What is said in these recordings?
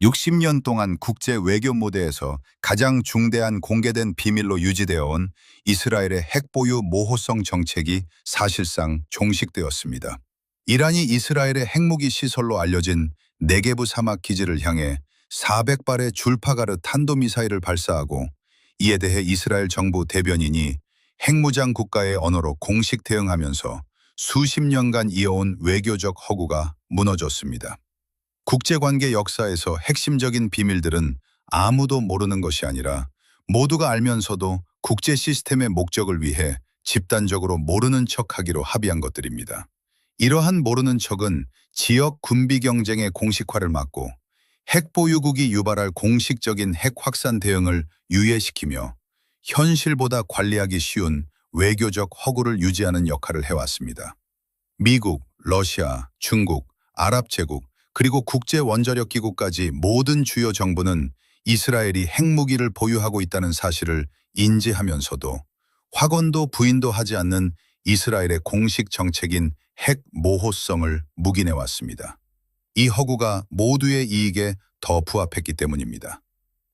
60년 동안 국제 외교 무대에서 가장 중대한 공개된 비밀로 유지되어 온 이스라엘의 핵보유 모호성 정책이 사실상 종식되었습니다. 이란이 이스라엘의 핵무기 시설로 알려진 네게브 사막 기지를 향해 400발의 줄파가르 탄도미사일을 발사하고, 이에 대해 이스라엘 정부 대변인이 핵무장 국가의 언어로 공식 대응하면서 수십 년간 이어온 외교적 허구가 무너졌습니다. 국제관계 역사에서 핵심적인 비밀들은 아무도 모르는 것이 아니라 모두가 알면서도 국제 시스템의 목적을 위해 집단적으로 모르는 척하기로 합의한 것들입니다. 이러한 모르는 척은 지역 군비 경쟁의 공식화를 막고 핵 보유국이 유발할 공식적인 핵 확산 대응을 유예시키며 현실보다 관리하기 쉬운 외교적 허구를 유지하는 역할을 해왔습니다. 미국, 러시아, 중국, 아랍제국, 그리고 국제원자력기구까지 모든 주요 정부는 이스라엘이 핵무기를 보유하고 있다는 사실을 인지하면서도 확언도 부인도 하지 않는 이스라엘의 공식 정책인 핵 모호성을 묵인해왔습니다. 이 허구가 모두의 이익에 더 부합했기 때문입니다.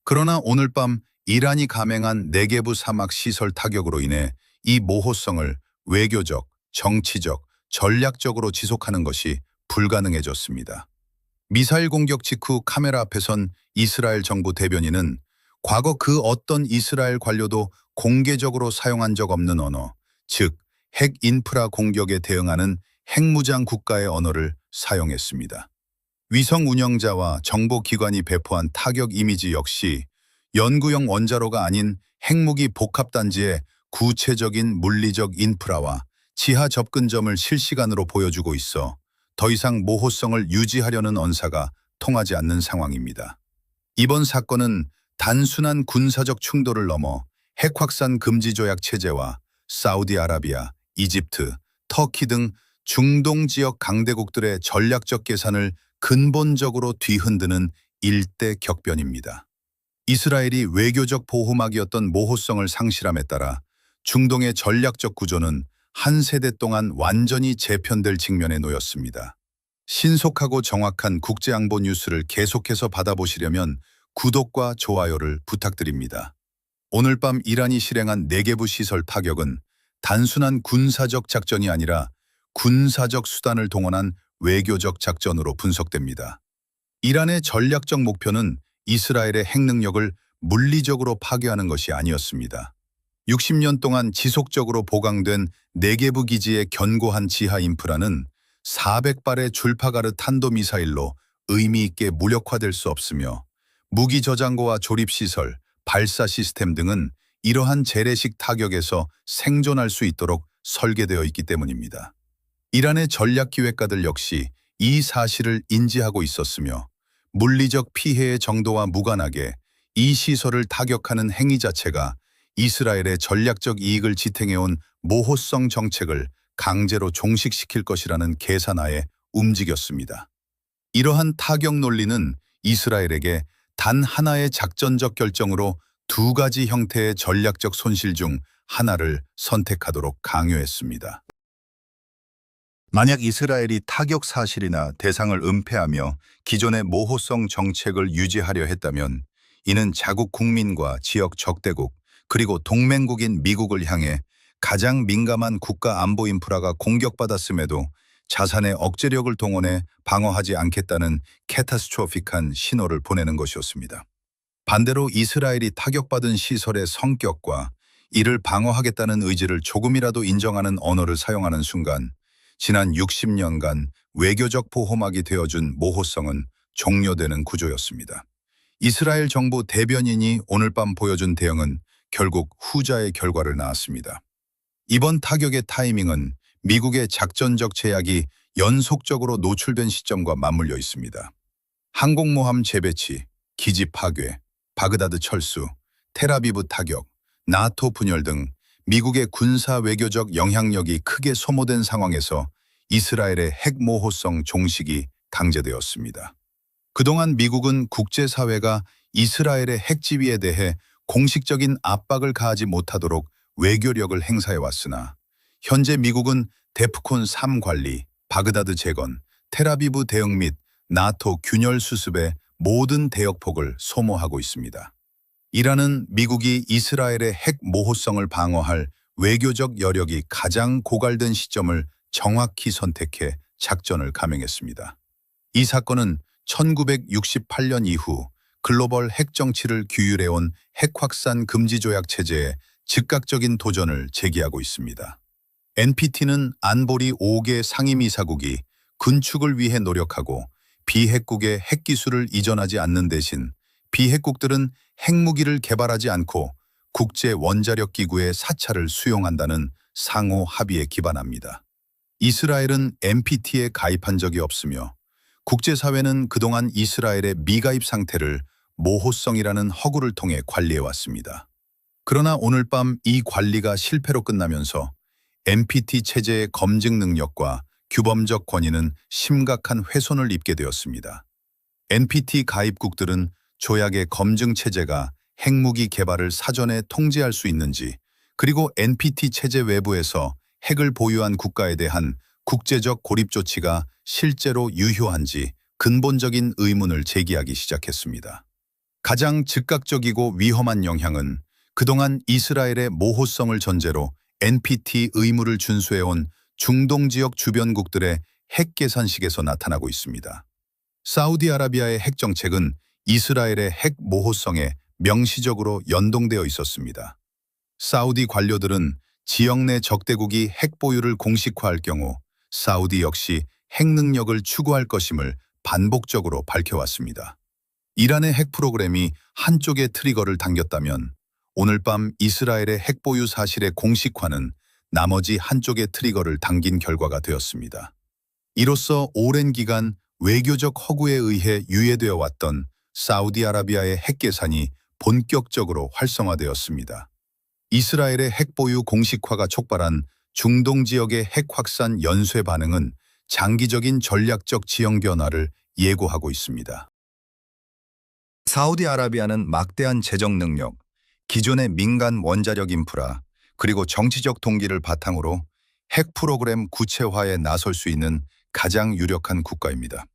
그러나 오늘 밤 이란이 감행한 네게브 사막 시설 타격으로 인해 이 모호성을 외교적, 정치적, 전략적으로 지속하는 것이 불가능해졌습니다. 미사일 공격 직후 카메라 앞에선 이스라엘 정부 대변인은 과거 그 어떤 이스라엘 관료도 공개적으로 사용한 적 없는 언어, 즉 핵 인프라 공격에 대응하는 핵무장 국가의 언어를 사용했습니다. 위성 운영자와 정보기관이 배포한 타격 이미지 역시 연구용 원자로가 아닌 핵무기 복합단지의 구체적인 물리적 인프라와 지하 접근점을 실시간으로 보여주고 있어 더 이상 모호성을 유지하려는 언사가 통하지 않는 상황입니다. 이번 사건은 단순한 군사적 충돌을 넘어 핵 확산 금지 조약 체제와 사우디아라비아, 이집트, 터키 등 중동 지역 강대국들의 전략적 계산을 근본적으로 뒤흔드는 일대 격변입니다. 이스라엘이 외교적 보호막이었던 모호성을 상실함에 따라 중동의 전략적 구조는 한 세대 동안 완전히 재편될 직면에 놓였습니다. 신속하고 정확한 국제안보 뉴스를 계속해서 받아보시려면 구독과 좋아요를 부탁드립니다. 오늘 밤 이란이 실행한 네게브 시설 타격은 단순한 군사적 작전이 아니라 군사적 수단을 동원한 외교적 작전으로 분석됩니다. 이란의 전략적 목표는 이스라엘의 핵 능력을 물리적으로 파괴하는 것이 아니었습니다. 60년 동안 지속적으로 보강된 네게브 기지의 견고한 지하 인프라는 400발의 줄파가르 탄도미사일로 의미 있게 무력화될 수 없으며, 무기 저장고와 조립시설, 발사 시스템 등은 이러한 재래식 타격에서 생존할 수 있도록 설계되어 있기 때문입니다. 이란의 전략기획가들 역시 이 사실을 인지하고 있었으며, 물리적 피해의 정도와 무관하게 이 시설을 타격하는 행위 자체가 이스라엘의 전략적 이익을 지탱해온 모호성 정책을 강제로 종식시킬 것이라는 계산하에 움직였습니다. 이러한 타격 논리는 이스라엘에게 단 하나의 작전적 결정으로 두 가지 형태의 전략적 손실 중 하나를 선택하도록 강요했습니다. 만약 이스라엘이 타격 사실이나 대상을 은폐하며 기존의 모호성 정책을 유지하려 했다면, 이는 자국 국민과 지역 적대국, 그리고 동맹국인 미국을 향해 가장 민감한 국가 안보 인프라가 공격받았음에도 자산의 억제력을 동원해 방어하지 않겠다는 캐타스트로픽한 신호를 보내는 것이었습니다. 반대로 이스라엘이 타격받은 시설의 성격과 이를 방어하겠다는 의지를 조금이라도 인정하는 언어를 사용하는 순간 지난 60년간 외교적 보호막이 되어준 모호성은 종료되는 구조였습니다. 이스라엘 정부 대변인이 오늘 밤 보여준 대응은 결국 후자의 결과를 낳았습니다. 이번 타격의 타이밍은 미국의 작전적 제약이 연속적으로 노출된 시점과 맞물려 있습니다. 항공모함 재배치, 기지 파괴, 바그다드 철수, 텔아비브 타격, 나토 분열 등 미국의 군사 외교적 영향력이 크게 소모된 상황에서 이스라엘의 핵모호성 종식이 강제되었습니다. 그동안 미국은 국제사회가 이스라엘의 핵지위에 대해 공식적인 압박을 가하지 못하도록 외교력을 행사해왔으나, 현재 미국은 데프콘 3 관리, 바그다드 재건, 텔아비브 대응 및 나토 균열 수습에 모든 대역폭을 소모하고 있습니다. 이란은 미국이 이스라엘의 핵 모호성을 방어할 외교적 여력이 가장 고갈된 시점을 정확히 선택해 작전을 감행했습니다. 이 사건은 1968년 이후 글로벌 핵 정치를 규율해온 핵 확산 금지 조약 체제에 즉각적인 도전을 제기하고 있습니다. NPT는 안보리 5개 상임이사국이 군축을 위해 노력하고 비핵국의 핵기술을 이전하지 않는 대신 비핵국들은 핵무기를 개발하지 않고 국제 원자력 기구의 사찰을 수용한다는 상호 합의에 기반합니다. 이스라엘은 NPT에 가입한 적이 없으며 국제사회는 그동안 이스라엘의 미가입 상태를 모호성이라는 허구를 통해 관리해왔습니다. 그러나 오늘 밤 이 관리가 실패로 끝나면서 NPT 체제의 검증 능력과 규범적 권위는 심각한 훼손을 입게 되었습니다. NPT 가입국들은 조약의 검증 체제가 핵무기 개발을 사전에 통제할 수 있는지, 그리고 NPT 체제 외부에서 핵을 보유한 국가에 대한 국제적 고립 조치가 실제로 유효한지 근본적인 의문을 제기하기 시작했습니다. 가장 즉각적이고 위험한 영향은 그동안 이스라엘의 모호성을 전제로 NPT 의무를 준수해온 중동 지역 주변국들의 핵 계산식에서 나타나고 있습니다. 사우디아라비아의 핵 정책은 이스라엘의 핵 모호성에 명시적으로 연동되어 있었습니다. 사우디 관료들은 지역 내 적대국이 핵 보유를 공식화할 경우 사우디 역시 핵 능력을 추구할 것임을 반복적으로 밝혀왔습니다. 이란의 핵 프로그램이 한쪽의 트리거를 당겼다면 오늘 밤 이스라엘의 핵 보유 사실의 공식화는 나머지 한쪽의 트리거를 당긴 결과가 되었습니다. 이로써 오랜 기간 외교적 허구에 의해 유예되어 왔던 사우디아라비아의 핵 계산이 본격적으로 활성화되었습니다. 이스라엘의 핵 보유 공식화가 촉발한 중동 지역의 핵 확산 연쇄 반응은 장기적인 전략적 지형 변화를 예고하고 있습니다. 사우디아라비아는 막대한 재정 능력, 기존의 민간 원자력 인프라, 그리고 정치적 동기를 바탕으로 핵 프로그램 구체화에 나설 수 있는 가장 유력한 국가입니다.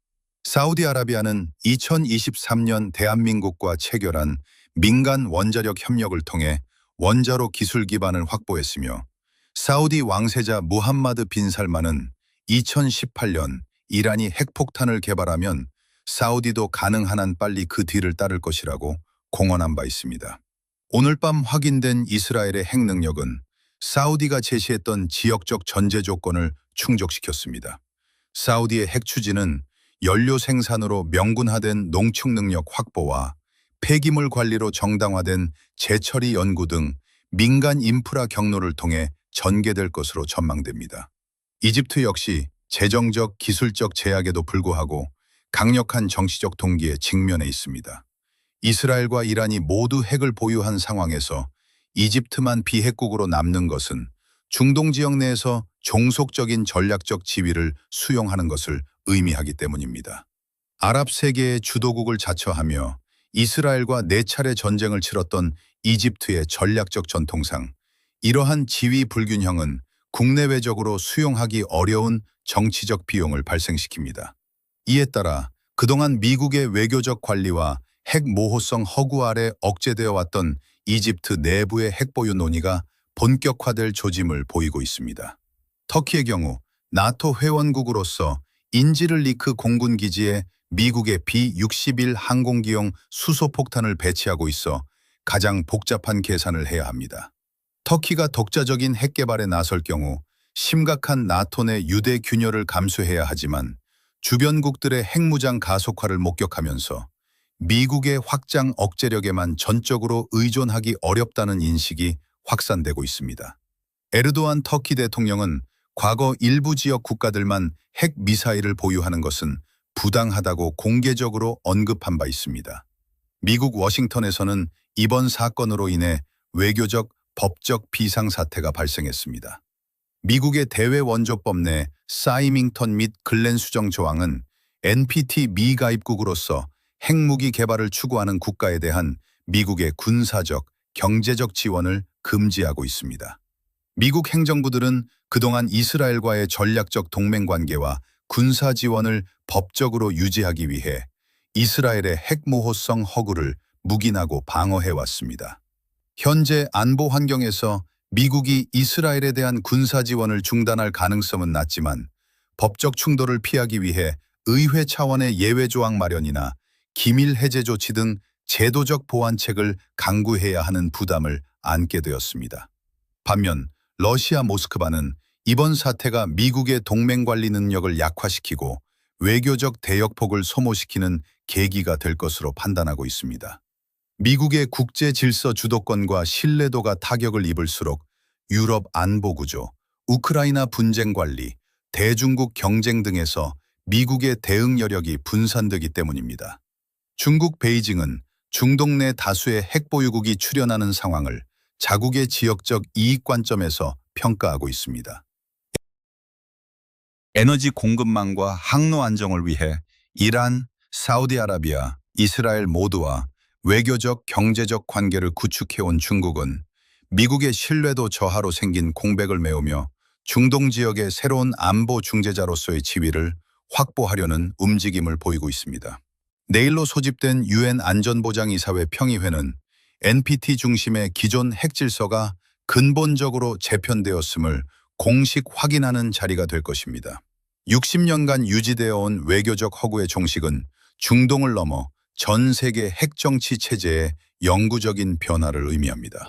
사우디아라비아는 2023년 대한민국과 체결한 민간 원자력 협력을 통해 원자로 기술 기반을 확보했으며 사우디 왕세자 무함마드 빈 살만은 2018년 이란이 핵폭탄을 개발하면 사우디도 가능한 한 빨리 그 뒤를 따를 것이라고 공언한 바 있습니다. 오늘 밤 확인된 이스라엘의 핵 능력은 사우디가 제시했던 지역적 전제 조건을 충족시켰습니다. 사우디의 핵 추진은 연료 생산으로 명군화된 농축 능력 확보와 폐기물 관리로 정당화된 재처리 연구 등 민간 인프라 경로를 통해 전개될 것으로 전망됩니다. 이집트 역시 재정적, 기술적 제약에도 불구하고 강력한 정치적 동기에 직면해 있습니다. 이스라엘과 이란이 모두 핵을 보유한 상황에서 이집트만 비핵국으로 남는 것은 중동 지역 내에서 종속적인 전략적 지위를 수용하는 것을 의미하기 때문입니다. 아랍 세계의 주도국을 자처하며 이스라엘과 4차례 전쟁을 치렀던 이집트의 전략적 전통상 이러한 지위 불균형은 국내외적으로 수용하기 어려운 정치적 비용을 발생시킵니다. 이에 따라 그동안 미국의 외교적 관리와 핵 모호성 허구 아래 억제되어 왔던 이집트 내부의 핵 보유 논의가 본격화될 조짐을 보이고 있습니다. 터키의 경우 나토 회원국으로서 인지르리크 공군기지에 미국의 B-61 항공기용 수소폭탄을 배치하고 있어 가장 복잡한 계산을 해야 합니다. 터키가 독자적인 핵 개발에 나설 경우 심각한 나토 내 유대 균열을 감수해야 하지만 주변국들의 핵무장 가속화를 목격하면서 미국의 확장 억제력에만 전적으로 의존하기 어렵다는 인식이 확산되고 있습니다. 에르도안 터키 대통령은 과거 일부 지역 국가들만 핵 미사일을 보유하는 것은 부당하다고 공개적으로 언급한 바 있습니다. 미국 워싱턴에서는 이번 사건으로 인해 외교적, 법적 비상사태가 발생했습니다. 미국의 대외원조법 내 사이밍턴 및 글렌 수정 조항은 NPT 미가입국으로서 핵무기 개발을 추구하는 국가에 대한 미국의 군사적, 경제적 지원을 금지하고 있습니다. 미국 행정부들은 그동안 이스라엘과의 전략적 동맹관계와 군사 지원을 법적으로 유지하기 위해 이스라엘의 핵모호성 허구를 묵인하고 방어해왔습니다. 현재 안보 환경에서 미국이 이스라엘에 대한 군사 지원을 중단할 가능성은 낮지만 법적 충돌을 피하기 위해 의회 차원의 예외 조항 마련이나 기밀 해제 조치 등 제도적 보완책을 강구해야 하는 부담을 안게 되었습니다. 반면 러시아 모스크바는 이번 사태가 미국의 동맹 관리 능력을 약화시키고 외교적 대역폭을 소모시키는 계기가 될 것으로 판단하고 있습니다. 미국의 국제 질서 주도권과 신뢰도가 타격을 입을수록 유럽 안보 구조, 우크라이나 분쟁 관리, 대중국 경쟁 등에서 미국의 대응 여력이 분산되기 때문입니다. 중국 베이징은 중동 내 다수의 핵보유국이 출현하는 상황을 자국의 지역적 이익 관점에서 평가하고 있습니다. 에너지 공급망과 항로 안정을 위해 이란, 사우디아라비아, 이스라엘 모두와 외교적, 경제적 관계를 구축해온 중국은 미국의 신뢰도 저하로 생긴 공백을 메우며 중동 지역의 새로운 안보 중재자로서의 지위를 확보하려는 움직임을 보이고 있습니다. 내일로 소집된 유엔 안전보장이사회 평의회는 NPT 중심의 기존 핵질서가 근본적으로 재편되었음을 공식 확인하는 자리가 될 것입니다. 60년간 유지되어 온 외교적 허구의 종식은 중동을 넘어 전 세계 핵정치 체제의 영구적인 변화를 의미합니다.